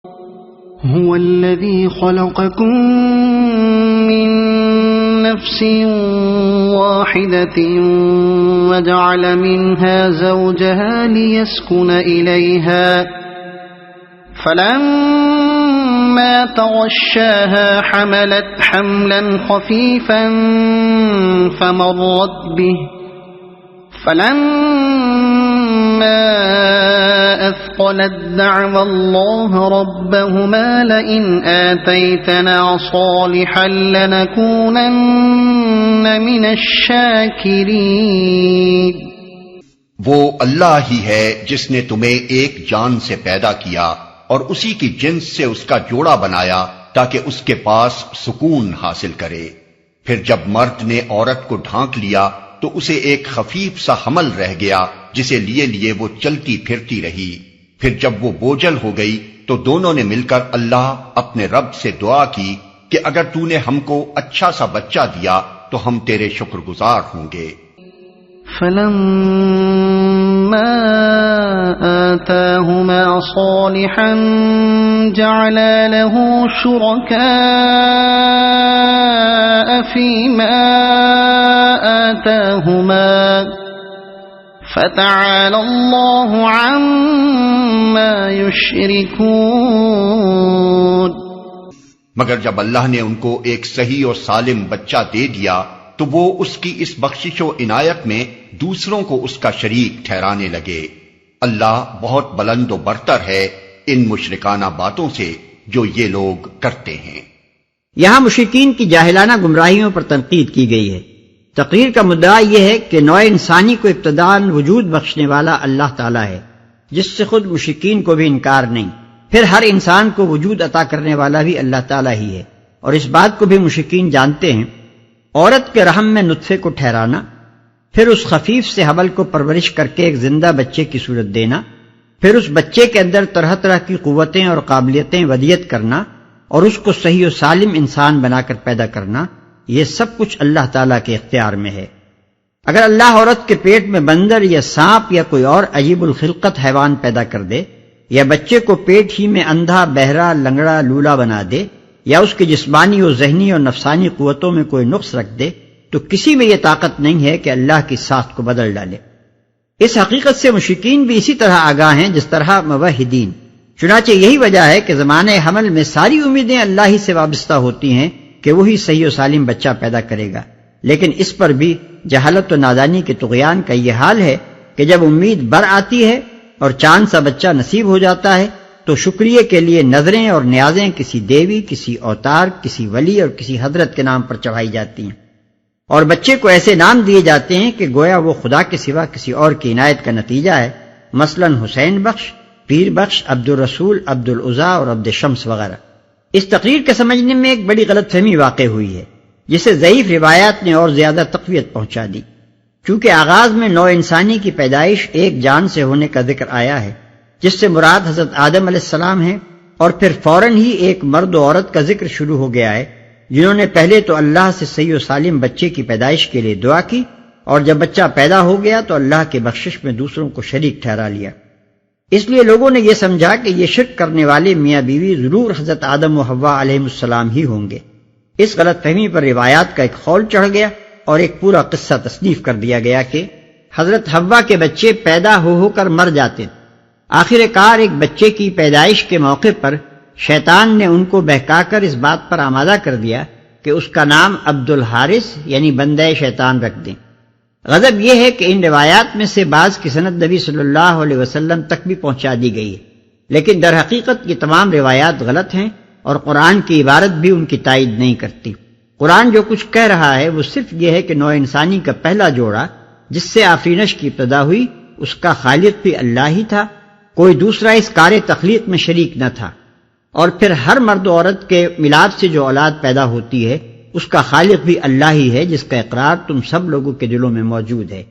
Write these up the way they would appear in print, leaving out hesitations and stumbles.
هو الذي خلقكم من نفس واحدة وجعل منها زوجها ليسكن إليها فلما تغشاها حملت حملا خفيفا فمرت به فلما أثقلت دعوا الله ربهما لئن آتيتنا صالحا لنكونن من الشاكرين۔ وہ اللہ ہی ہے جس نے تمہیں ایک جان سے پیدا کیا اور اسی کی جنس سے اس کا جوڑا بنایا تاکہ اس کے پاس سکون حاصل کرے۔ پھر جب مرد نے عورت کو ڈھانک لیا تو اسے ایک خفیف سا حمل رہ گیا جسے لیے لیے وہ چلتی پھرتی رہی۔ پھر جب وہ بوجھل ہو گئی تو دونوں نے مل کر اللہ اپنے رب سے دعا کی کہ اگر تو نے ہم کو اچھا سا بچہ دیا تو ہم تیرے شکر گزار ہوں گے۔ فلما آتاهما صالحا جعلا له شركاء فيما آتاهما فتعالى الله عما يشركون۔ مگر جب اللہ نے ان کو ایک صحیح اور سالم بچہ دے دیا تو وہ اس کی اس بخشش و عنایت میں دوسروں کو اس کا شریک ٹھہرانے لگے۔ اللہ بہت بلند و برتر ہے ان مشرکانہ باتوں سے جو یہ لوگ کرتے ہیں۔ یہاں مشرکین کی جاہلانہ گمراہیوں پر تنقید کی گئی ہے۔ تقریر کا مدعا یہ ہے کہ نوع انسانی کو ابتداءً وجود بخشنے والا اللہ تعالیٰ ہے، جس سے خود مشرکین کو بھی انکار نہیں۔ پھر ہر انسان کو وجود عطا کرنے والا بھی اللہ تعالیٰ ہی ہے، اور اس بات کو بھی مشرکین جانتے ہیں۔ عورت کے رحم میں نطفے کو ٹھہرانا، پھر اس خفیف سے حمل کو پرورش کر کے ایک زندہ بچے کی صورت دینا، پھر اس بچے کے اندر طرح طرح کی قوتیں اور قابلیتیں ودیت کرنا اور اس کو صحیح و سالم انسان بنا کر پیدا کرنا، یہ سب کچھ اللہ تعالیٰ کے اختیار میں ہے۔ اگر اللہ عورت کے پیٹ میں بندر یا سانپ یا کوئی اور عجیب الخلقت حیوان پیدا کر دے، یا بچے کو پیٹ ہی میں اندھا، بہرا، لنگڑا، لولا بنا دے، یا اس کی جسمانی و ذہنی اور نفسانی قوتوں میں کوئی نقص رکھ دے، تو کسی میں یہ طاقت نہیں ہے کہ اللہ کی ساخت کو بدل ڈالے۔ اس حقیقت سے مشرکین بھی اسی طرح آگاہ ہیں جس طرح موحدین۔ چنانچہ یہی وجہ ہے کہ زمانہ حمل میں ساری امیدیں اللہ ہی سے وابستہ ہوتی ہیں کہ وہی صحیح و سالم بچہ پیدا کرے گا، لیکن اس پر بھی جہالت و نادانی کے طغیان کا یہ حال ہے کہ جب امید بر آتی ہے اور چاند سا بچہ نصیب ہو جاتا ہے تو شکریہ کے لیے نظریں اور نیازیں کسی دیوی، کسی اوتار، کسی ولی اور کسی حضرت کے نام پر چڑھائی جاتی ہیں، اور بچے کو ایسے نام دیے جاتے ہیں کہ گویا وہ خدا کے سوا کسی اور کی عنایت کا نتیجہ ہے، مثلا حسین بخش، پیر بخش، عبد الرسول، عبد العزا اور عبد شمس وغیرہ۔ اس تقریر کے سمجھنے میں ایک بڑی غلط فہمی واقع ہوئی ہے، جسے ضعیف روایات نے اور زیادہ تقویت پہنچا دی۔ چونکہ آغاز میں نوع انسانی کی پیدائش ایک جان سے ہونے کا ذکر آیا ہے، جس سے مراد حضرت آدم علیہ السلام ہے، اور پھر فوراً ہی ایک مرد و عورت کا ذکر شروع ہو گیا ہے، جنہوں نے پہلے تو اللہ سے صحیح و سالم بچے کی پیدائش کے لیے دعا کی، اور جب بچہ پیدا ہو گیا تو اللہ کے بخشش میں دوسروں کو شریک ٹھہرا لیا۔ اس لیے لوگوں نے یہ سمجھا کہ یہ شرک کرنے والے میاں بیوی ضرور حضرت آدم و حوا علیہ السلام ہی ہوں گے۔ اس غلط فہمی پر روایات کا ایک خول چڑھ گیا اور ایک پورا قصہ تصنیف کر دیا گیا کہ حضرت حوا کے بچے پیدا ہو کر مر جاتے۔ آخر کار ایک بچے کی پیدائش کے موقع پر شیطان نے ان کو بہکا کر اس بات پر آمادہ کر دیا کہ اس کا نام عبد الحارث یعنی بندہ شیطان رکھ دیں۔ غضب یہ ہے کہ ان روایات میں سے بعض کی سند نبی صلی اللہ علیہ وسلم تک بھی پہنچا دی گئی ہے، لیکن در حقیقت یہ تمام روایات غلط ہیں اور قرآن کی عبارت بھی ان کی تائید نہیں کرتی۔ قرآن جو کچھ کہہ رہا ہے وہ صرف یہ ہے کہ نوع انسانی کا پہلا جوڑا جس سے آفرینش کی ابتدا ہوئی اس کا خالق بھی اللہ ہی تھا، کوئی دوسرا اس کار تخلیق میں شریک نہ تھا، اور پھر ہر مرد و عورت کے ملاپ سے جو اولاد پیدا ہوتی ہے اس کا خالق بھی اللہ ہی ہے، جس کا اقرار تم سب لوگوں کے دلوں میں موجود ہے۔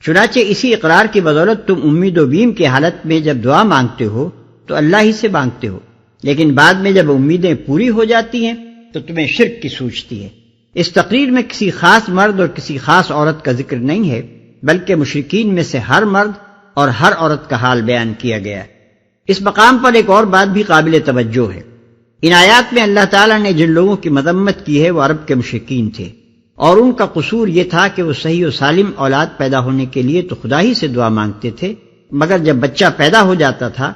چنانچہ اسی اقرار کی بدولت تم امید و بیم کی حالت میں جب دعا مانگتے ہو تو اللہ ہی سے مانگتے ہو، لیکن بعد میں جب امیدیں پوری ہو جاتی ہیں تو تمہیں شرک کی سوچتی ہے۔ اس تقریر میں کسی خاص مرد اور کسی خاص عورت کا ذکر نہیں ہے، بلکہ مشرکین میں سے ہر مرد اور ہر عورت کا حال بیان کیا گیا ہے۔ اس مقام پر ایک اور بات بھی قابل توجہ ہے۔ ان آیات میں اللہ تعالیٰ نے جن لوگوں کی مذمت کی ہے وہ عرب کے مشرکین تھے، اور ان کا قصور یہ تھا کہ وہ صحیح و سالم اولاد پیدا ہونے کے لیے تو خدا ہی سے دعا مانگتے تھے، مگر جب بچہ پیدا ہو جاتا تھا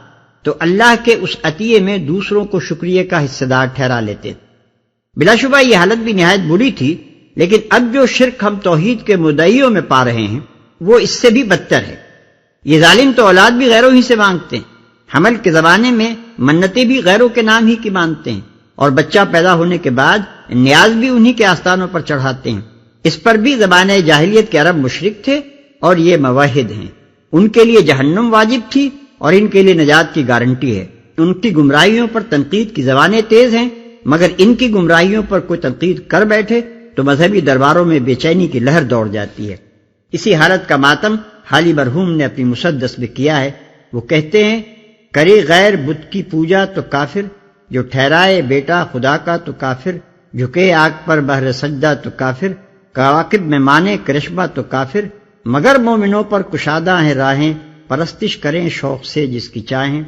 تو اللہ کے اس عطیے میں دوسروں کو شکریہ کا حصہ دار ٹھہرا لیتے تھے۔ بلا شبہ یہ حالت بھی نہایت بری تھی، لیکن اب جو شرک ہم توحید کے مدعیوں میں پا رہے ہیں وہ اس سے بھی بدتر ہے۔ یہ ظالم تو اولاد بھی غیروں ہی سے مانگتے ہیں، حمل کے زمانے میں منتیں بھی غیروں کے نام ہی کی مانتے ہیں، اور بچہ پیدا ہونے کے بعد نیاز بھی انہی کے آستانوں پر چڑھاتے ہیں۔ اس پر بھی زمانہ جاہلیت کے عرب مشرک تھے، اور یہ موحد ہیں، ان کے لیے جہنم واجب تھی اور ان کے لیے نجات کی گارنٹی ہے۔ ان کی گمراہیوں پر تنقید کی زبانیں تیز ہیں، مگر ان کی گمراہیوں پر کوئی تنقید کر بیٹھے تو مذہبی درباروں میں بے چینی کی لہر دوڑ جاتی ہے۔ اسی حالت کا ماتم حالی مرحوم نے اپنی مسدس میں کیا ہے۔ وہ کہتے ہیں، کرے غیر بت کی پوجا تو کافر، جو ٹھہرائے بیٹا خدا کا تو کافر، جھکے آگ پر بہر سجدہ تو کافر، کواکب میں مانے کرشمہ تو کافر، مگر مومنوں پر کشادہ ہیں راہیں، پرستش کریں شوق سے جس کی چاہیں،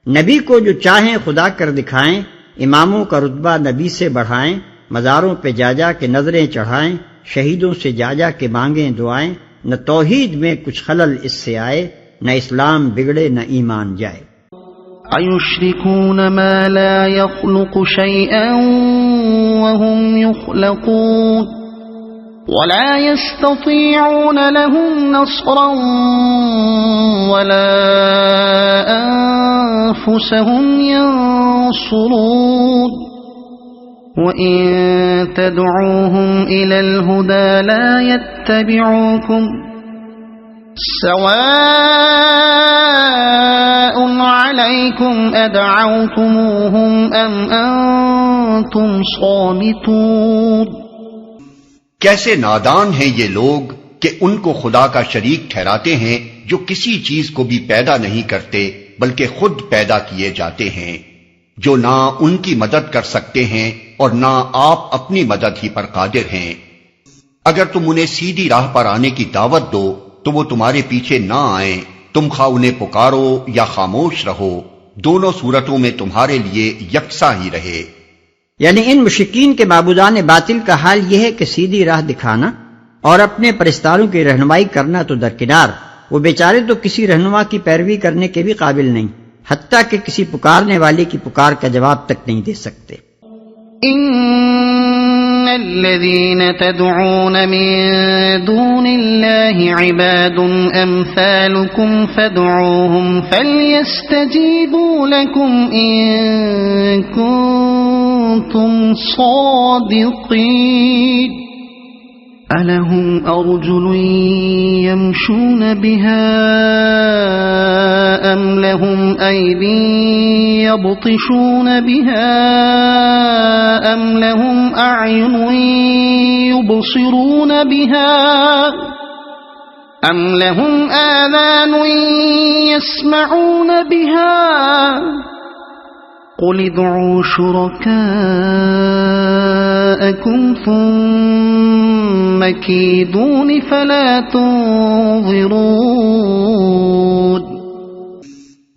نبی کو جو چاہیں خدا کر دکھائیں، اماموں کا رتبہ نبی سے بڑھائیں، مزاروں پہ جا جا کے نظریں چڑھائیں، شہیدوں سے جا جا کے مانگیں دعائیں، نہ توحید میں کچھ خلل اس سے آئے، نہ اسلام بگڑے نہ ایمان جائے۔ أَيُشْرِكُونَ مَا لَا يَخْلُقُ شَيْئًا وَهُمْ يُخْلَقُونَ وَلَا يَسْتَطِيعُونَ لَهُمْ نَصْرًا وَلَا أَنفُسَهُمْ يَنصُرُونَ وَإِن تَدْعُوهُمْ إِلَى الْهُدَى لَا يَتَّبِعُوكُمْ سواء عليكم أدعوتموهم أم أنتم صامتون۔ کیسے نادان ہیں یہ لوگ کہ ان کو خدا کا شریک ٹھہراتے ہیں جو کسی چیز کو بھی پیدا نہیں کرتے بلکہ خود پیدا کیے جاتے ہیں، جو نہ ان کی مدد کر سکتے ہیں اور نہ آپ اپنی مدد ہی پر قادر ہیں۔ اگر تم انہیں سیدھی راہ پر آنے کی دعوت دو تو وہ تمہارے پیچھے نہ آئیں، تم خواہ انہیں پکارو یا خاموش رہو، دونوں صورتوں میں تمہارے لیے یکساں ہی رہے۔ یعنی ان مشرکین کے معبودان باطل کا حال یہ ہے کہ سیدھی راہ دکھانا اور اپنے پرستاروں کی رہنمائی کرنا تو درکنار، وہ بیچارے تو کسی رہنما کی پیروی کرنے کے بھی قابل نہیں، حتیٰ کہ کسی پکارنے والے کی پکار کا جواب تک نہیں دے سکتے۔ إن الذين تدعون من دون الله عباد أمثالكم فادعوهم فليستجيبوا لكم إن كنتم صادقين ألهم أرجل يمشون بها أم لهم أيدي يبطشون بها أم لهم أعين يبصرون بها أم لهم آذان يسمعون بها قل ادعوا شركاءكم ثم كيدون فلا تنظرون۔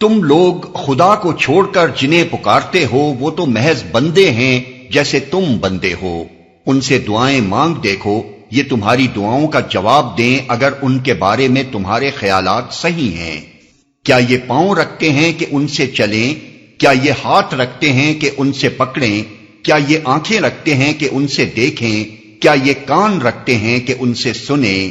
تم لوگ خدا کو چھوڑ کر جنہیں پکارتے ہو وہ تو محض بندے ہیں جیسے تم بندے ہو، ان سے دعائیں مانگ دیکھو، یہ تمہاری دعاؤں کا جواب دیں اگر ان کے بارے میں تمہارے خیالات صحیح ہیں۔ کیا یہ پاؤں رکھتے ہیں کہ ان سے چلیں؟ کیا یہ ہاتھ رکھتے ہیں کہ ان سے پکڑیں؟ کیا یہ آنکھیں رکھتے ہیں کہ ان سے دیکھیں؟ کیا یہ کان رکھتے ہیں کہ ان سے سنیں؟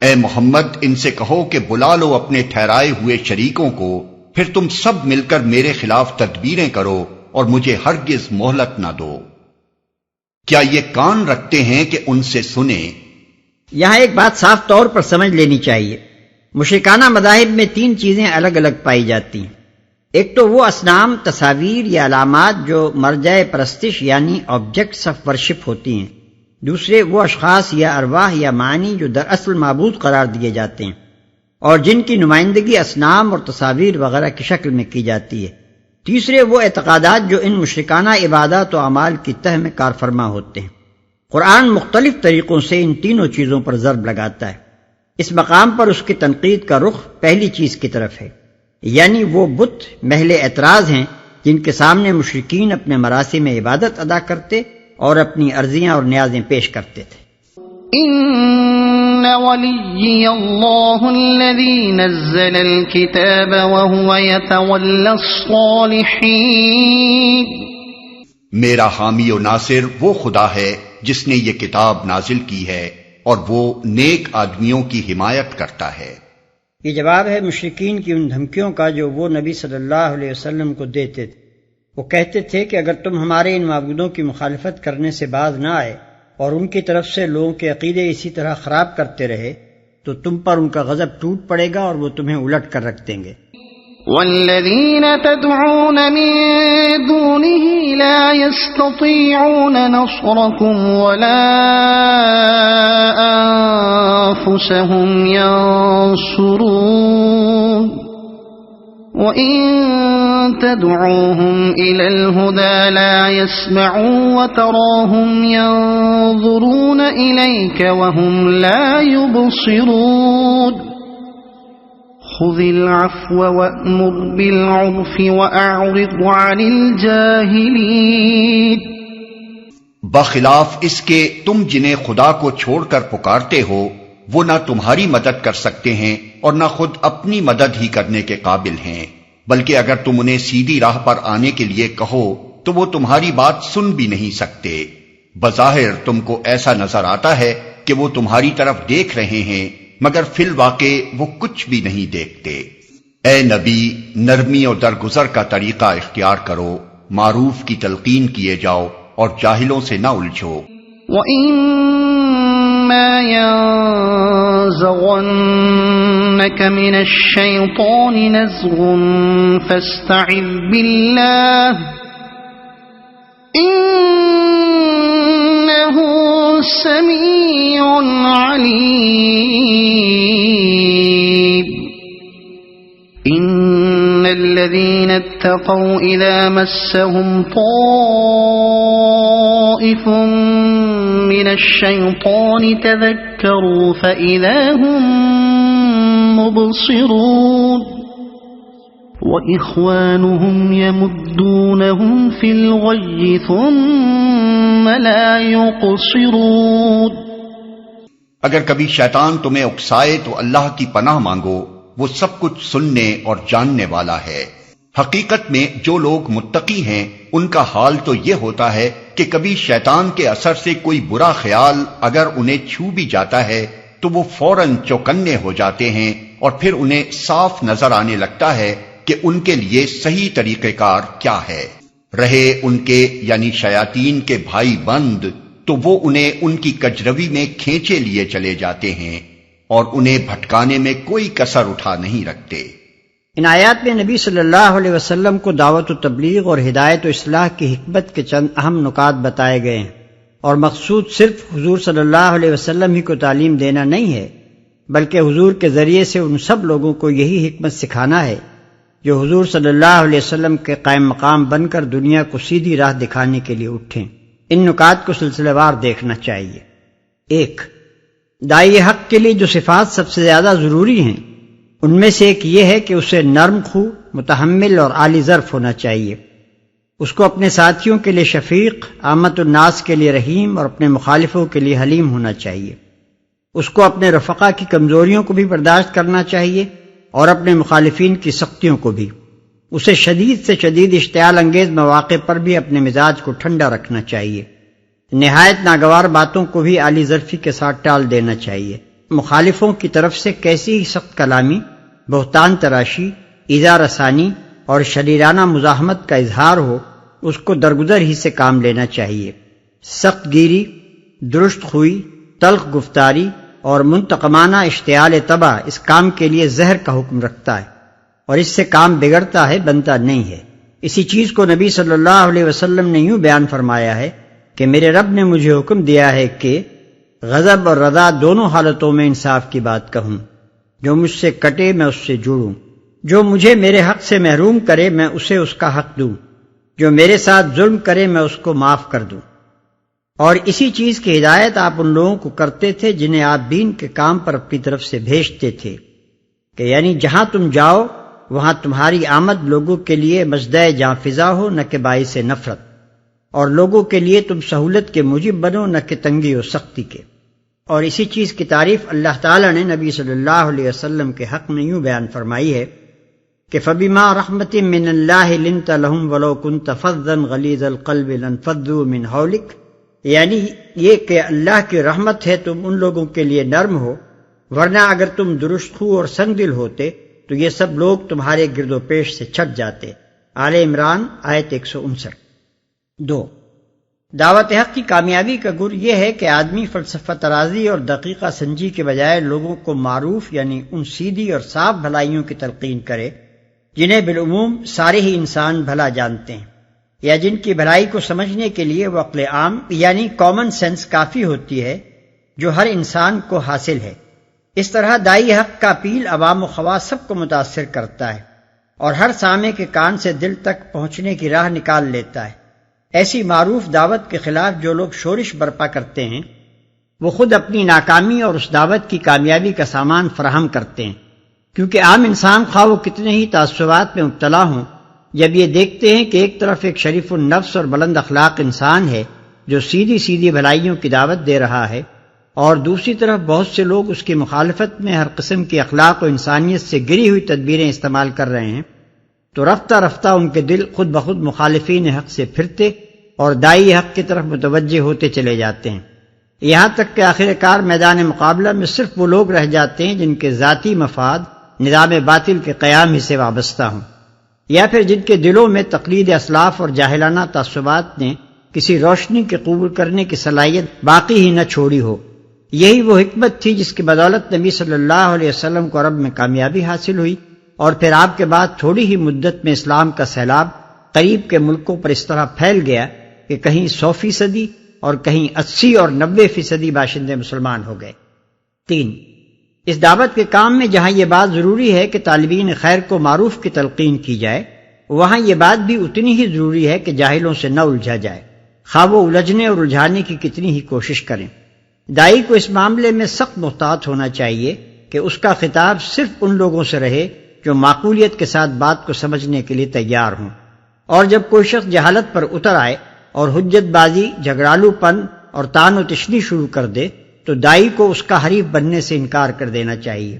اے محمد ان سے کہو کہ بلا لو اپنے ٹھہرائے ہوئے شریکوں کو، پھر تم سب مل کر میرے خلاف تدبیریں کرو اور مجھے ہرگز مہلت نہ دو۔ کیا یہ کان رکھتے ہیں کہ ان سے سنیں؟ یہاں ایک بات صاف طور پر سمجھ لینی چاہیے، مشرکانہ مذاہب میں تین چیزیں الگ الگ پائی جاتی ہیں۔ ایک تو وہ اصنام، تصاویر یا علامات جو مرجع پرستش یعنی آبجیکٹس آف ورشپ ہوتی ہیں، دوسرے وہ اشخاص یا ارواح یا معنی جو دراصل معبود قرار دیے جاتے ہیں اور جن کی نمائندگی اصنام اور تصاویر وغیرہ کی شکل میں کی جاتی ہے، تیسرے وہ اعتقادات جو ان مشرکانہ عبادات و اعمال کی تہ میں کار فرما ہوتے ہیں۔ قرآن مختلف طریقوں سے ان تینوں چیزوں پر ضرب لگاتا ہے۔ اس مقام پر اس کی تنقید کا رخ پہلی چیز کی طرف ہے، یعنی وہ بت محل اعتراض ہیں جن کے سامنے مشرکین اپنے مراسم عبادت ادا کرتے اور اپنی عرضیاں اور نیازیں پیش کرتے تھے۔ ان ولی اللہ الذی نزل الکتاب وهو يتولى الصالحین، میرا حامی و ناصر وہ خدا ہے جس نے یہ کتاب نازل کی ہے اور وہ نیک آدمیوں کی حمایت کرتا ہے۔ یہ جواب ہے مشرکین کی ان دھمکیوں کا جو وہ نبی صلی اللہ علیہ وسلم کو دیتے تھے۔ وہ کہتے تھے کہ اگر تم ہمارے ان معبودوں کی مخالفت کرنے سے باز نہ آئے اور ان کی طرف سے لوگوں کے عقیدے اسی طرح خراب کرتے رہے تو تم پر ان کا غضب ٹوٹ پڑے گا اور وہ تمہیں الٹ کر رکھ دیں گے۔ والذین تدعون من دونه لا يستطيعون نصركم ولا أنفسهم ينصرون وَإِن تَدْعُوهُمْ إِلَى الْهُدَى لَا يَسْمَعُوا وَتَرَاهُمْ يَنظُرُونَ إِلَيْكَ وَهُمْ لَا يُبْصِرُونَ خُذِ الْعَفْوَ وَأْمُرْ بِالْعُرْفِ وَأَعْرِضْ عَنِ الْجَاهِلِينَ، بخلاف اس کے تم جنہیں خدا کو چھوڑ کر پکارتے ہو وہ نہ تمہاری مدد کر سکتے ہیں اور نہ خود اپنی مدد ہی کرنے کے قابل ہیں، بلکہ اگر تم انہیں سیدھی راہ پر آنے کے لیے کہو تو وہ تمہاری بات سن بھی نہیں سکتے۔ بظاہر تم کو ایسا نظر آتا ہے کہ وہ تمہاری طرف دیکھ رہے ہیں مگر فی الواقع وہ کچھ بھی نہیں دیکھتے۔ اے نبی، نرمی اور درگزر کا طریقہ اختیار کرو، معروف کی تلقین کیے جاؤ اور جاہلوں سے نہ الجھو۔ وَإِمَّا يَنزَغَنَّكَ مِنَ الشَّيْطَانِ نَزْغٌ فَاسْتَعِذْ بِاللَّهِ إِنَّهُ سَمِيعٌ عَلِيمٌ إِنَّ الَّذِينَ اتَّقَوْا إِذَا مَسَّهُمْ طَائِفٌ مِّنَ الشَّيْطَانِ تَذَكَّرُوا فَإِذَا هُمْ مُبْصِرُونَ وَإِخْوَانُهُمْ يَمُدُّونَهُمْ فِي الْغَيِّ ثُمَّ لَا يُقْصِرُونَ۔ اگر کبھی شیطان تمہیں اکسائے تو اللہ کی پناہ مانگو، وہ سب کچھ سننے اور جاننے والا ہے۔ حقیقت میں جو لوگ متقی ہیں ان کا حال تو یہ ہوتا ہے کہ کبھی شیطان کے اثر سے کوئی برا خیال اگر انہیں چھو بھی جاتا ہے تو وہ فوراً چوکنے ہو جاتے ہیں اور پھر انہیں صاف نظر آنے لگتا ہے کہ ان کے لیے صحیح طریقہ کار کیا ہے۔ رہے ان کے یعنی شیاطین کے بھائی بند تو وہ انہیں ان کی کجروی میں کھینچے لیے چلے جاتے ہیں اور انہیں بھٹکانے میں کوئی کسر اٹھا نہیں رکھتے۔ ان آیات میں نبی صلی اللہ علیہ وسلم کو دعوت و تبلیغ اور ہدایت و اصلاح کی حکمت کے چند اہم نکات بتائے گئے ہیں، اور مقصود صرف حضور صلی اللہ علیہ وسلم ہی کو تعلیم دینا نہیں ہے بلکہ حضور کے ذریعے سے ان سب لوگوں کو یہی حکمت سکھانا ہے جو حضور صلی اللہ علیہ وسلم کے قائم مقام بن کر دنیا کو سیدھی راہ دکھانے کے لیے اٹھیں۔ ان نکات کو سلسلہ وار دیکھنا چاہیے۔ 1، داعی حق کے لیے جو صفات سب سے زیادہ ضروری ہیں ان میں سے ایک یہ ہے کہ اسے نرم خو، متحمل اور عالی ظرف ہونا چاہیے۔ اس کو اپنے ساتھیوں کے لیے شفیق، عامت الناس کے لیے رحیم اور اپنے مخالفوں کے لیے حلیم ہونا چاہیے۔ اس کو اپنے رفقا کی کمزوریوں کو بھی برداشت کرنا چاہیے اور اپنے مخالفین کی سختیوں کو بھی۔ اسے شدید سے شدید اشتعال انگیز مواقع پر بھی اپنے مزاج کو ٹھنڈا رکھنا چاہیے۔ نہایت ناگوار باتوں کو بھی عالی ظرفی کے ساتھ ٹال دینا چاہیے۔ مخالفوں کی طرف سے کیسی ہی سخت کلامی، بہتان تراشی، ایذا رسانی اور شریرانہ مزاحمت کا اظہار ہو، اس کو درگزر ہی سے کام لینا چاہیے۔ سخت گیری، درست خوئی، تلخ گفتاری اور منتقمانہ اشتعال طبع اس کام کے لیے زہر کا حکم رکھتا ہے اور اس سے کام بگڑتا ہے، بنتا نہیں ہے۔ اسی چیز کو نبی صلی اللہ علیہ وسلم نے یوں بیان فرمایا ہے کہ میرے رب نے مجھے حکم دیا ہے کہ غضب اور رضا دونوں حالتوں میں انصاف کی بات کہوں، جو مجھ سے کٹے میں اس سے جڑوں، جو مجھے میرے حق سے محروم کرے میں اسے اس کا حق دوں، جو میرے ساتھ ظلم کرے میں اس کو معاف کر دوں۔ اور اسی چیز کی ہدایت آپ ان لوگوں کو کرتے تھے جنہیں آپ دین کے کام پر اپنی طرف سے بھیجتے تھے کہ یعنی جہاں تم جاؤ وہاں تمہاری آمد لوگوں کے لیے مژدہ جاں فضا ہو نہ کہ باعث نفرت، اور لوگوں کے لیے تم سہولت کے موجب بنو نہ کہ تنگی و سختی کے۔ اور اسی چیز کی تعریف اللہ تعالیٰ نے نبی صلی اللہ علیہ وسلم کے حق میں یوں بیان فرمائی ہے کہ فَبِمَا رَحْمَةٍ مِّنَ اللَّهِ لِنْتَ لَهُمْ وَلَوْ كُنْتَ فَظًّا غَلِيظَ الْقَلْبِ لَانفَضُّوا مِنْ حَوْلِكَ، یعنی یہ کہ اللہ کی رحمت ہے تم ان لوگوں کے لیے نرم ہو، ورنہ اگر تم درست خو اور سنگ دل ہوتے تو یہ سب لوگ تمہارے گرد و پیش سے چھٹ جاتے۔ آل عمران آیت 159۔ 2، دعوت حق کی کامیابی کا گر یہ ہے کہ آدمی فلسفہ ترازی اور دقیقہ سنجی کے بجائے لوگوں کو معروف یعنی ان سیدھی اور صاف بھلائیوں کی تلقین کرے جنہیں بالعموم سارے ہی انسان بھلا جانتے ہیں، یا جن کی بھلائی کو سمجھنے کے لیے وہ عقل عام یعنی کامن سینس کافی ہوتی ہے جو ہر انسان کو حاصل ہے۔ اس طرح داعی حق کا اپیل عوام و خواص سب کو متاثر کرتا ہے اور ہر سامع کے کان سے دل تک پہنچنے کی راہ نکال لیتا ہے۔ ایسی معروف دعوت کے خلاف جو لوگ شورش برپا کرتے ہیں وہ خود اپنی ناکامی اور اس دعوت کی کامیابی کا سامان فراہم کرتے ہیں، کیونکہ عام انسان خواہ وہ کتنے ہی تعصبات میں مبتلا ہوں، جب یہ دیکھتے ہیں کہ ایک طرف ایک شریف النفس اور بلند اخلاق انسان ہے جو سیدھی سیدھی بھلائیوں کی دعوت دے رہا ہے، اور دوسری طرف بہت سے لوگ اس کی مخالفت میں ہر قسم کی اخلاق و انسانیت سے گری ہوئی تدبیریں استعمال کر رہے ہیں، تو رفتہ رفتہ ان کے دل خود بخود مخالفین حق سے پھرتے اور داعی حق کی طرف متوجہ ہوتے چلے جاتے ہیں، یہاں تک کہ آخر کار میدان مقابلہ میں صرف وہ لوگ رہ جاتے ہیں جن کے ذاتی مفاد نظام باطل کے قیام ہی سے وابستہ ہوں، یا پھر جن کے دلوں میں تقلید اسلاف اور جاہلانہ تعصبات نے کسی روشنی کے قبول کرنے کی صلاحیت باقی ہی نہ چھوڑی ہو۔ یہی وہ حکمت تھی جس کی بدولت نبی صلی اللہ علیہ وسلم کو عرب میں کامیابی حاصل ہوئی، اور پھر آپ کے بعد تھوڑی ہی مدت میں اسلام کا سیلاب قریب کے ملکوں پر اس طرح پھیل گیا کہ کہیں 100% اور کہیں 80 اور 90% باشندے مسلمان ہو گئے۔ 3، اس دعوت کے کام میں جہاں یہ بات ضروری ہے کہ طالبین خیر کو معروف کی تلقین کی جائے، وہاں یہ بات بھی اتنی ہی ضروری ہے کہ جاہلوں سے نہ الجھا جائے، خواہ وہ الجھنے اور الجھانے کی کتنی ہی کوشش کریں۔ داعی کو اس معاملے میں سخت محتاط ہونا چاہیے کہ اس کا خطاب صرف ان لوگوں سے رہے جو معقولیت کے ساتھ بات کو سمجھنے کے لیے تیار ہوں، اور جب کوئی شخص جہالت پر اتر آئے اور حجت بازی، جھگڑالو پن اور تان و تشنی شروع کر دے تو داعی کو اس کا حریف بننے سے انکار کر دینا چاہیے،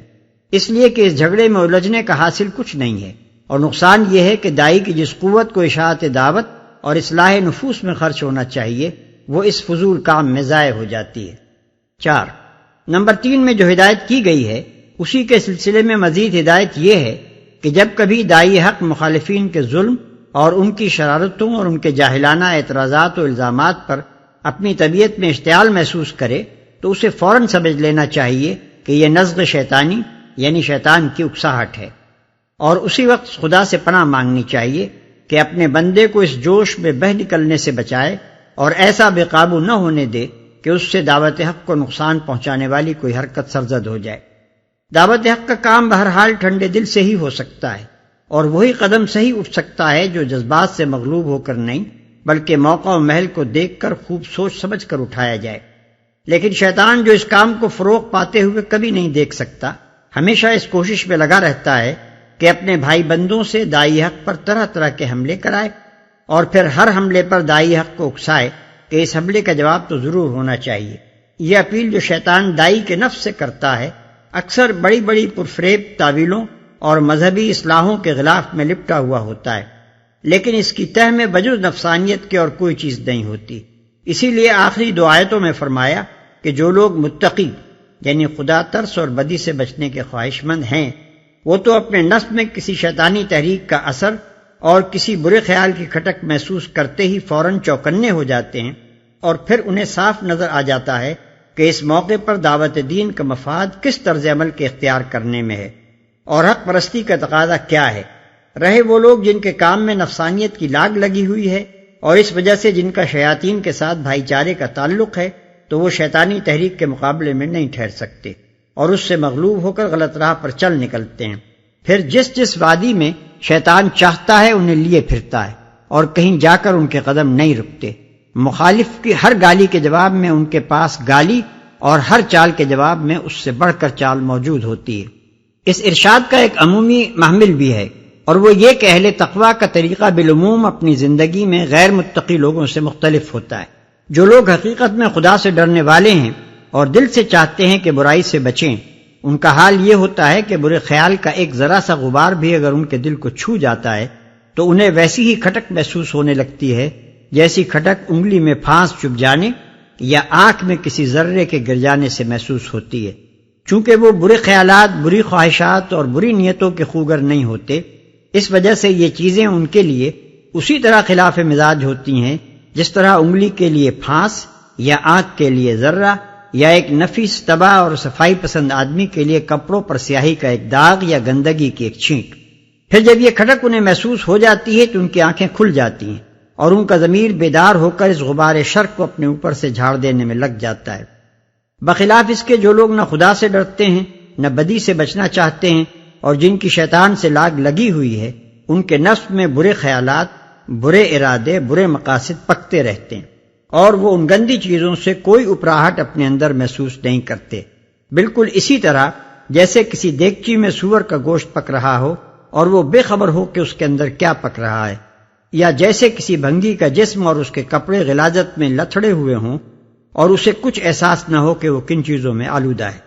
اس لیے کہ اس جھگڑے میں الجھنے کا حاصل کچھ نہیں ہے، اور نقصان یہ ہے کہ داعی کی جس قوت کو اشاعت دعوت اور اصلاح نفوس میں خرچ ہونا چاہیے وہ اس فضول کام میں ضائع ہو جاتی ہے۔ 4، نمبر 3 میں جو ہدایت کی گئی ہے اسی کے سلسلے میں مزید ہدایت یہ ہے کہ جب کبھی داعی حق مخالفین کے ظلم اور ان کی شرارتوں اور ان کے جاہلانہ اعتراضات و الزامات پر اپنی طبیعت میں اشتعال محسوس کرے تو اسے فوراً سمجھ لینا چاہیے کہ یہ نزغ شیطانی یعنی شیطان کی اکساہٹ ہے، اور اسی وقت خدا سے پناہ مانگنی چاہیے کہ اپنے بندے کو اس جوش میں بہہ نکلنے سے بچائے اور ایسا بے قابو نہ ہونے دے کہ اس سے دعوت حق کو نقصان پہنچانے والی کوئی حرکت سرزد ہو جائے۔ دعوت حق کا کام بہرحال ٹھنڈے دل سے ہی ہو سکتا ہے، اور وہی قدم سے ہی اٹھ سکتا ہے جو جذبات سے مغلوب ہو کر نہیں بلکہ موقع و محل کو دیکھ کر خوب سوچ سمجھ کر اٹھایا جائے۔ لیکن شیطان جو اس کام کو فروغ پاتے ہوئے کبھی نہیں دیکھ سکتا، ہمیشہ اس کوشش میں لگا رہتا ہے کہ اپنے بھائی بندوں سے داعی حق پر طرح طرح کے حملے کرائے، اور پھر ہر حملے پر داعی حق کو اکسائے کہ اس حملے کا جواب تو ضرور ہونا چاہیے۔ یہ اپیل جو شیطان داعی کے نفس سے کرتا ہے اکثر بڑی بڑی پرفریب تعویلوں اور مذہبی اصلاحوں کے غلاف میں لپٹا ہوا ہوتا ہے، لیکن اس کی تہ میں بجز نفسانیت کے اور کوئی چیز نہیں ہوتی۔ اسی لیے آخری 2 آیتوں میں فرمایا کہ جو لوگ متقی یعنی خدا ترس اور بدی سے بچنے کے خواہش مند ہیں وہ تو اپنے نفس میں کسی شیطانی تحریک کا اثر اور کسی برے خیال کی کھٹک محسوس کرتے ہی فوراً چوکنے ہو جاتے ہیں، اور پھر انہیں صاف نظر آ جاتا ہے کہ اس موقع پر دعوت دین کا مفاد کس طرز عمل کے اختیار کرنے میں ہے اور حق پرستی کا تقاضا کیا ہے۔ رہے وہ لوگ جن کے کام میں نفسانیت کی لاگ لگی ہوئی ہے اور اس وجہ سے جن کا شیاطین کے ساتھ بھائی چارے کا تعلق ہے، تو وہ شیطانی تحریک کے مقابلے میں نہیں ٹھہر سکتے اور اس سے مغلوب ہو کر غلط راہ پر چل نکلتے ہیں۔ پھر جس وادی میں شیطان چاہتا ہے انہیں لیے پھرتا ہے اور کہیں جا کر ان کے قدم نہیں رکتے۔ مخالف کی ہر گالی کے جواب میں ان کے پاس گالی اور ہر چال کے جواب میں اس سے بڑھ کر چال موجود ہوتی ہے۔ اس ارشاد کا ایک عمومی محمل بھی ہے اور وہ یہ کہ اہل تقویٰ کا طریقہ بالعموم اپنی زندگی میں غیر متقی لوگوں سے مختلف ہوتا ہے۔ جو لوگ حقیقت میں خدا سے ڈرنے والے ہیں اور دل سے چاہتے ہیں کہ برائی سے بچیں، ان کا حال یہ ہوتا ہے کہ برے خیال کا ایک ذرا سا غبار بھی اگر ان کے دل کو چھو جاتا ہے تو انہیں ویسی ہی کھٹک محسوس ہونے لگتی ہے جیسی کھٹک انگلی میں پھانس چبھ جانے یا آنکھ میں کسی ذرے کے گر جانے سے محسوس ہوتی ہے۔ چونکہ وہ برے خیالات، بری خواہشات اور بری نیتوں کے خوگر نہیں ہوتے، اس وجہ سے یہ چیزیں ان کے لیے اسی طرح خلاف مزاج ہوتی ہیں جس طرح انگلی کے لیے پھانس یا آنکھ کے لیے ذرہ یا ایک نفیس طبع اور صفائی پسند آدمی کے لیے کپڑوں پر سیاہی کا ایک داغ یا گندگی کی ایک چھینٹ۔ پھر جب یہ کھٹک انہیں محسوس ہو جاتی ہے تو ان کی آنکھیں کھل جاتی ہیں اور ان کا ضمیر بیدار ہو کر اس غبار شر کو اپنے اوپر سے جھاڑ دینے میں لگ جاتا ہے۔ بخلاف اس کے جو لوگ نہ خدا سے ڈرتے ہیں، نہ بدی سے بچنا چاہتے ہیں اور جن کی شیطان سے لاگ لگی ہوئی ہے، ان کے نفس میں برے خیالات، برے ارادے، برے مقاصد پکتے رہتے ہیں اور وہ ان گندی چیزوں سے کوئی اپراہٹ اپنے اندر محسوس نہیں کرتے، بالکل اسی طرح جیسے کسی دیگچی میں سور کا گوشت پک رہا ہو اور وہ بے خبر ہو کہ اس کے اندر کیا پک رہا ہے، یا جیسے کسی بھنگی کا جسم اور اس کے کپڑے غلاظت میں لتھڑے ہوئے ہوں اور اسے کچھ احساس نہ ہو کہ وہ کن چیزوں میں آلودہ ہے۔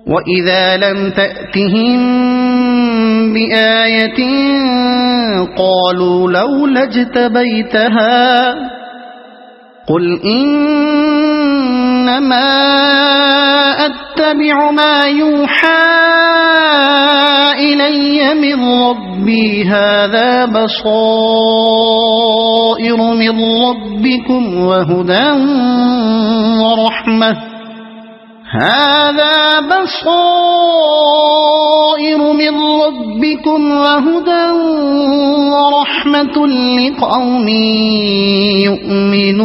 وَإِذَا لَمْ تَأْتِهِمْ بِآيَةٍ قَالُوا لَوْلَا اجْتَبَيْتَهَا قُلْ إِنَّمَا أَتَّبِعُ مَا يُوحَى إِلَيَّ مِنْ رَبِّي هَذَا بَصَائِرُ مِنْ رَبِّكُمْ وَهُدًى وَرَحْمَةٌ هَذَا بَصَائِرُ مِنْ رَبِّكُمْ وَهُدًى وَرَحْمَةٌ لِقَوْمٍ يُؤْمِنُونَ۔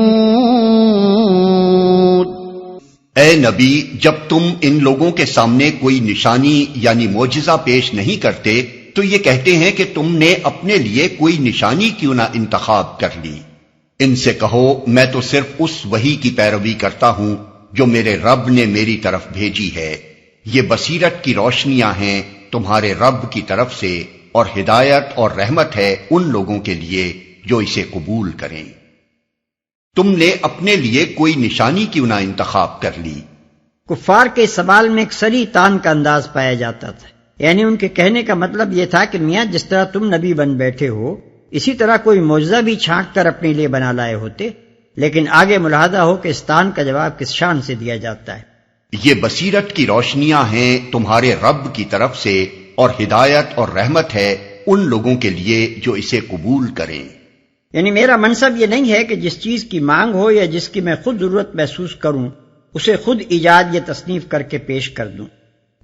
اے نبی، جب تم ان لوگوں کے سامنے کوئی نشانی یعنی معجزہ پیش نہیں کرتے تو یہ کہتے ہیں کہ تم نے اپنے لیے کوئی نشانی کیوں نہ انتخاب کر لی۔ ان سے کہو میں تو صرف اس وحی کی پیروی کرتا ہوں جو میرے رب نے میری طرف بھیجی ہے، یہ بصیرت کی روشنیاں ہیں تمہارے رب کی طرف سے اور ہدایت اور رحمت ہے ان لوگوں کے لیے جو اسے قبول کریں۔ تم نے اپنے لیے کوئی نشانی کیوں نہ انتخاب کر لی؟ کفار کے اس سوال میں ایک سری تان کا انداز پایا جاتا تھا، یعنی ان کے کہنے کا مطلب یہ تھا کہ میاں جس طرح تم نبی بن بیٹھے ہو اسی طرح کوئی معجزہ بھی چھانٹ کر اپنے لیے بنا لائے ہوتے، لیکن آگے ملاحظہ ہو کہ اس تان کا جواب کس شان سے دیا جاتا ہے۔ یہ بصیرت کی روشنیاں ہیں تمہارے رب کی طرف سے اور ہدایت اور رحمت ہے ان لوگوں کے لیے جو اسے قبول کریں۔ یعنی میرا منصب یہ نہیں ہے کہ جس چیز کی مانگ ہو یا جس کی میں خود ضرورت محسوس کروں اسے خود ایجاد یا تصنیف کر کے پیش کر دوں۔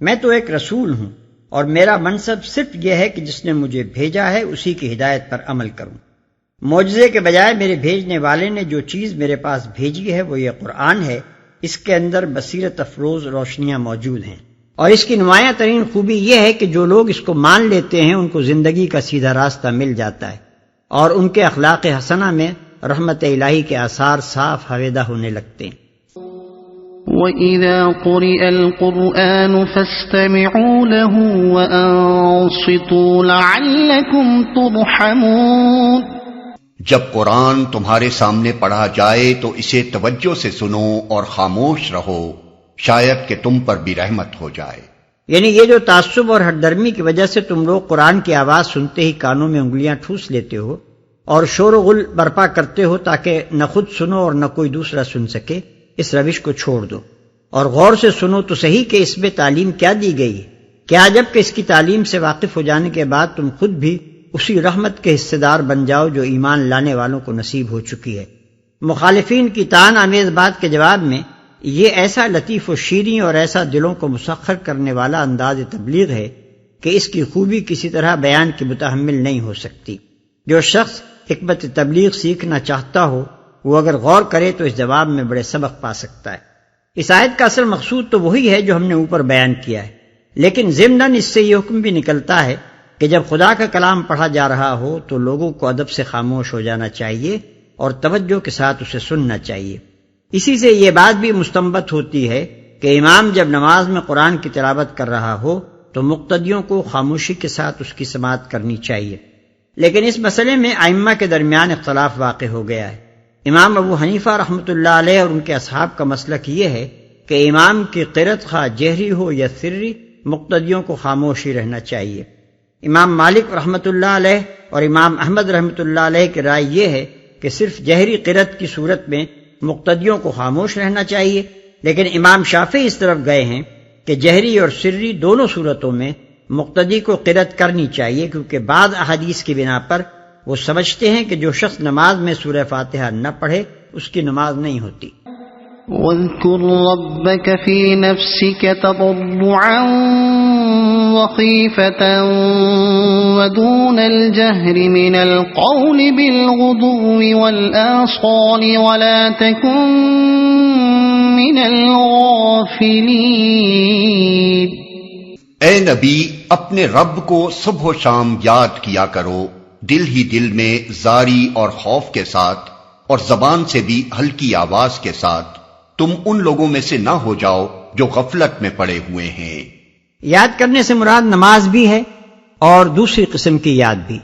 میں تو ایک رسول ہوں اور میرا منصب صرف یہ ہے کہ جس نے مجھے بھیجا ہے اسی کی ہدایت پر عمل کروں۔ معجزے کے بجائے میرے بھیجنے والے نے جو چیز میرے پاس بھیجی ہے وہ یہ قرآن ہے، اس کے اندر بصیرت افروز روشنیاں موجود ہیں، اور اس کی نمایاں ترین خوبی یہ ہے کہ جو لوگ اس کو مان لیتے ہیں ان کو زندگی کا سیدھا راستہ مل جاتا ہے اور ان کے اخلاق حسنہ میں رحمت الہی کے آثار صاف ہویدہ ہونے لگتے ہیں۔ وَإِذَا قُرِئَ الْقُرْآنُ فَاسْتَمِعُوا لَهُ وَأَنصِتُوا لَعَلَّكُمْ تُرْحَمُونَ۔ جب قرآن تمہارے سامنے پڑھا جائے تو اسے توجہ سے سنو اور خاموش رہو، شاید کہ تم پر بھی رحمت ہو جائے۔ یعنی یہ جو تعصب اور ہٹ درمی کی وجہ سے تم لوگ قرآن کی آواز سنتے ہی کانوں میں انگلیاں ٹھوس لیتے ہو اور شور و غل برپا کرتے ہو تاکہ نہ خود سنو اور نہ کوئی دوسرا سن سکے، اس روش کو چھوڑ دو اور غور سے سنو تو صحیح کہ اس میں تعلیم کیا دی گئی ہے۔ کیا جب کہ اس کی تعلیم سے واقف ہو جانے کے بعد تم خود بھی اسی رحمت کے حصے دار بن جاؤ جو ایمان لانے والوں کو نصیب ہو چکی ہے۔ مخالفین کی طعن آمیز بات کے جواب میں یہ ایسا لطیف و شیریں اور ایسا دلوں کو مسخر کرنے والا انداز تبلیغ ہے کہ اس کی خوبی کسی طرح بیان کی متحمل نہیں ہو سکتی۔ جو شخص حکمت تبلیغ سیکھنا چاہتا ہو وہ اگر غور کرے تو اس جواب میں بڑے سبق پا سکتا ہے۔ اس آیت کا اصل مقصود تو وہی ہے جو ہم نے اوپر بیان کیا ہے، لیکن ضمناً اس سے یہ حکم بھی نکلتا ہے کہ جب خدا کا کلام پڑھا جا رہا ہو تو لوگوں کو ادب سے خاموش ہو جانا چاہیے اور توجہ کے ساتھ اسے سننا چاہیے۔ اسی سے یہ بات بھی مستنبط ہوتی ہے کہ امام جب نماز میں قرآن کی تلاوت کر رہا ہو تو مقتدیوں کو خاموشی کے ساتھ اس کی سماعت کرنی چاہیے، لیکن اس مسئلے میں ائمہ کے درمیان اختلاف واقع ہو گیا ہے۔ امام ابو حنیفہ رحمۃ اللہ علیہ اور ان کے اصحاب کا مسلک یہ ہے کہ امام کی قرأت خواہ جہری ہو یا سری، مقتدیوں کو خاموش ہی رہنا چاہیے۔ امام مالک رحمۃ اللہ علیہ اور امام احمد رحمۃ اللہ علیہ کی رائے یہ ہے کہ صرف جہری قرأت کی صورت میں مقتدیوں کو خاموش رہنا چاہیے، لیکن امام شافعی اس طرف گئے ہیں کہ جہری اور سری دونوں صورتوں میں مقتدی کو قرأت کرنی چاہیے، کیونکہ بعض احادیث کی بنا پر وہ سمجھتے ہیں کہ جو شخص نماز میں سورہ فاتحہ نہ پڑھے اس کی نماز نہیں ہوتی۔ واذكر ربك في نفسك تضرعا وخيفة ودون الجهر من القول بالغدو والآصال ولا تكن من الغافلين۔ اے نبی، اپنے رب کو صبح و شام یاد کیا کرو، دل ہی دل میں زاری اور خوف کے ساتھ، اور زبان سے بھی ہلکی آواز کے ساتھ۔ تم ان لوگوں میں سے نہ ہو جاؤ جو غفلت میں پڑے ہوئے ہیں۔ یاد کرنے سے مراد نماز بھی ہے اور دوسری قسم کی یاد بھی،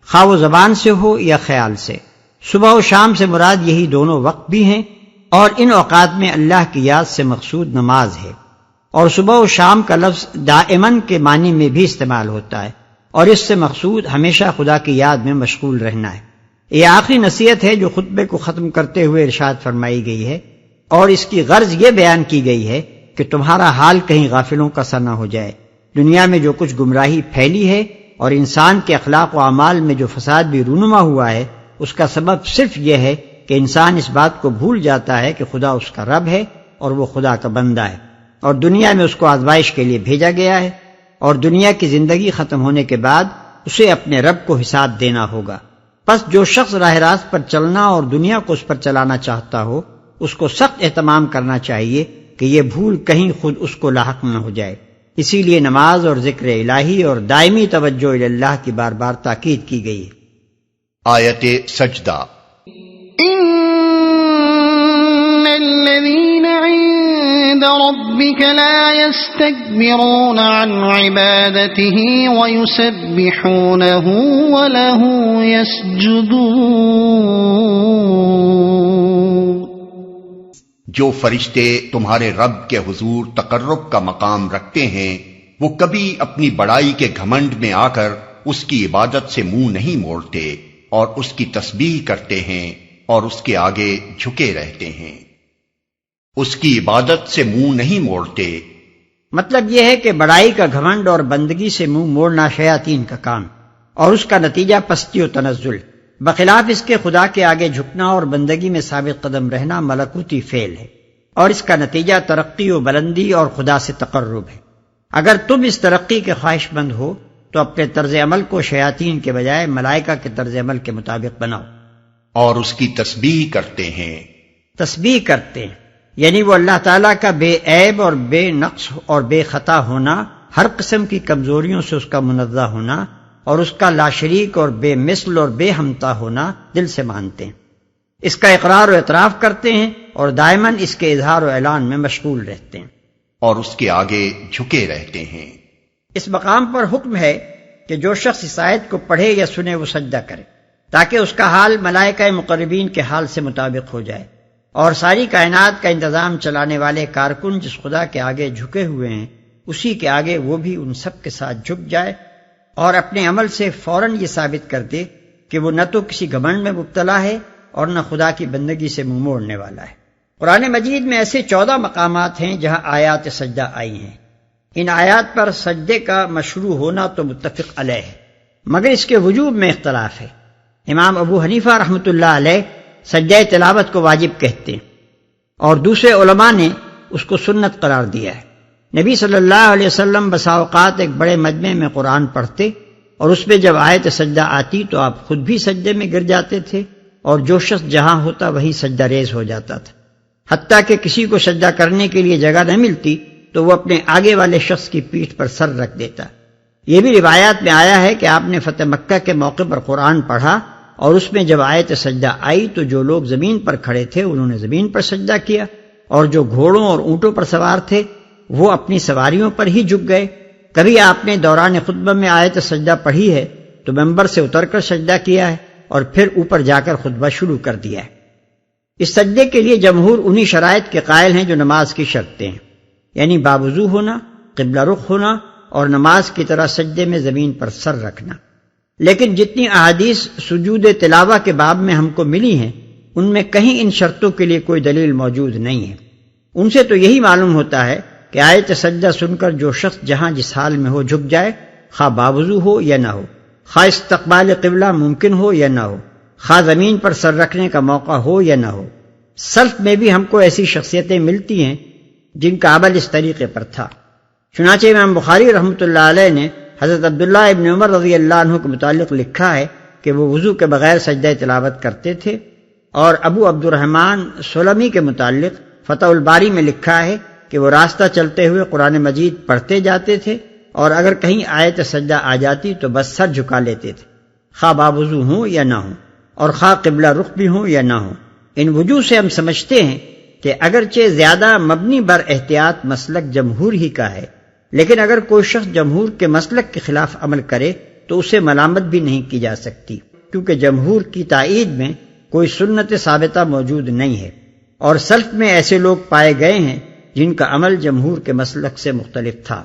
خواہ وہ زبان سے ہو یا خیال سے۔ صبح و شام سے مراد یہی دونوں وقت بھی ہیں، اور ان اوقات میں اللہ کی یاد سے مقصود نماز ہے۔ اور صبح و شام کا لفظ دائماً کے معنی میں بھی استعمال ہوتا ہے، اور اس سے مقصود ہمیشہ خدا کی یاد میں مشغول رہنا ہے۔ یہ آخری نصیحت ہے جو خطبے کو ختم کرتے ہوئے ارشاد فرمائی گئی ہے، اور اس کی غرض یہ بیان کی گئی ہے کہ تمہارا حال کہیں غافلوں کا سا نہ ہو جائے۔ دنیا میں جو کچھ گمراہی پھیلی ہے اور انسان کے اخلاق و اعمال میں جو فساد بھی رونما ہوا ہے، اس کا سبب صرف یہ ہے کہ انسان اس بات کو بھول جاتا ہے کہ خدا اس کا رب ہے اور وہ خدا کا بندہ ہے، اور دنیا میں اس کو آزمائش کے لیے بھیجا گیا ہے، اور دنیا کی زندگی ختم ہونے کے بعد اسے اپنے رب کو حساب دینا ہوگا۔ پس جو شخص راہ راست پر چلنا اور دنیا کو اس پر چلانا چاہتا ہو، اس کو سخت اہتمام کرنا چاہیے کہ یہ بھول کہیں خود اس کو لاحق نہ ہو جائے۔ اسی لیے نماز اور ذکر الہی اور دائمی توجہ اللہ کی بار بار تاکید کی گئی ہے۔ آیت سجدہ۔ ان الذين عند ربك لا يستكبرون عن عبادته ويسبحونه وله يسجدون۔ جو فرشتے تمہارے رب کے حضور تقرب کا مقام رکھتے ہیں، وہ کبھی اپنی بڑائی کے گھمنڈ میں آ کر اس کی عبادت سے منہ نہیں موڑتے، اور اس کی تسبیح کرتے ہیں اور اس کے آگے جھکے رہتے ہیں۔ اس کی عبادت سے منہ نہیں موڑتے۔ مطلب یہ ہے کہ بڑائی کا گھمنڈ اور بندگی سے منہ موڑنا شیاطین کا کام، اور اس کا نتیجہ پستی و تنزل، بخلاف اس کے خدا کے آگے جھکنا اور بندگی میں ثابت قدم رہنا ملکوتی فعل ہے، اور اس کا نتیجہ ترقی و بلندی اور خدا سے تقرب ہے۔ اگر تم اس ترقی کے خواہش مند ہو تو اپنے طرز عمل کو شیاطین کے بجائے ملائکہ کے طرز عمل کے مطابق بناؤ۔ اور اس کی تسبیح کرتے ہیں۔ تسبیح کرتے ہیں یعنی وہ اللہ تعالیٰ کا بے عیب اور بے نقص اور بے خطا ہونا، ہر قسم کی کمزوریوں سے اس کا منزہ ہونا، اور اس کا لا شریک اور بے مثل اور بے ہمتا ہونا دل سے مانتے ہیں، اس کا اقرار و اعتراف کرتے ہیں، اور دائماً اس کے اظہار و اعلان میں مشغول رہتے ہیں، اور اس کے آگے جھکے رہتے ہیں۔ اس مقام پر حکم ہے کہ جو شخص اس آیت کو پڑھے یا سنے وہ سجدہ کرے، تاکہ اس کا حال ملائکہ مقربین کے حال سے مطابق ہو جائے، اور ساری کائنات کا انتظام چلانے والے کارکن جس خدا کے آگے جھکے ہوئے ہیں، اسی کے آگے وہ بھی ان سب کے ساتھ جھک جائے، اور اپنے عمل سے فوراً یہ ثابت کر دے کہ وہ نہ تو کسی گھمنڈ میں مبتلا ہے اور نہ خدا کی بندگی سے منہ موڑنے والا ہے۔ قرآن مجید میں ایسے 14 مقامات ہیں جہاں آیات سجدہ آئی ہیں۔ ان آیات پر سجدے کا مشروع ہونا تو متفق علیہ ہے، مگر اس کے وجوب میں اختلاف ہے۔ امام ابو حنیفہ رحمۃ اللہ علیہ سجدہ تلاوت کو واجب کہتے ہیں، اور دوسرے علماء نے اس کو سنت قرار دیا ہے۔ نبی صلی اللہ علیہ وسلم بسا اوقات ایک بڑے مجمع میں قرآن پڑھتے، اور اس میں جب آیت سجدہ آتی تو آپ خود بھی سجدے میں گر جاتے تھے، اور جو شخص جہاں ہوتا وہی سجدہ ریز ہو جاتا تھا، حتیٰ کہ کسی کو سجدہ کرنے کے لیے جگہ نہ ملتی تو وہ اپنے آگے والے شخص کی پیٹھ پر سر رکھ دیتا۔ یہ بھی روایات میں آیا ہے کہ آپ نے فتح مکہ کے موقع پر قرآن پڑھا، اور اس میں جب آیت سجدہ آئی تو جو لوگ زمین پر کھڑے تھے انہوں نے زمین پر سجدہ کیا، اور جو گھوڑوں اور اونٹوں پر سوار تھے وہ اپنی سواریوں پر ہی جھک گئے۔ کبھی آپ نے دوران خطبہ میں آیت سجدہ پڑھی ہے تو ممبر سے اتر کر سجدہ کیا ہے اور پھر اوپر جا کر خطبہ شروع کر دیا ہے۔ اس سجدے کے لیے جمہور انہی شرائط کے قائل ہیں جو نماز کی شرطیں ہیں، یعنی باوضو ہونا، قبلہ رخ ہونا اور نماز کی طرح سجدے میں زمین پر سر رکھنا۔ لیکن جتنی احادیث سجود تلاوہ کے باب میں ہم کو ملی ہیں ان میں کہیں ان شرطوں کے لیے کوئی دلیل موجود نہیں ہے۔ ان سے تو یہی معلوم ہوتا ہے کہ آیت سجدہ سن کر جو شخص جہاں جس حال میں ہو جھک جائے، خواہ باوضو ہو یا نہ ہو، خواہ استقبال قبلہ ممکن ہو یا نہ ہو، خواہ زمین پر سر رکھنے کا موقع ہو یا نہ ہو۔ سلف میں بھی ہم کو ایسی شخصیتیں ملتی ہیں جن کا عمل اس طریقے پر تھا۔ چنانچہ امام بخاری رحمۃ اللہ علیہ نے حضرت عبداللہ ابن عمر رضی اللہ عنہ کے متعلق لکھا ہے کہ وہ وضو کے بغیر سجدہ تلاوت کرتے تھے، اور ابو عبد الرحمن سلمی کے متعلق فتح الباری میں لکھا ہے کہ وہ راستہ چلتے ہوئے قرآن مجید پڑھتے جاتے تھے، اور اگر کہیں آیت سجدہ آ جاتی تو بس سر جھکا لیتے تھے، خواہ باوضو ہوں یا نہ ہوں، اور خواہ قبلہ رخ بھی ہوں یا نہ ہوں۔ ان وجوہ سے ہم سمجھتے ہیں کہ اگرچہ زیادہ مبنی بر احتیاط مسلک جمہور ہی کا ہے، لیکن اگر کوئی شخص جمہور کے مسلک کے خلاف عمل کرے تو اسے ملامت بھی نہیں کی جا سکتی، کیونکہ جمہور کی تائید میں کوئی سنت ثابتہ موجود نہیں ہے، اور سلف میں ایسے لوگ پائے گئے ہیں جن کا عمل جمہور کے مسلک سے مختلف تھا۔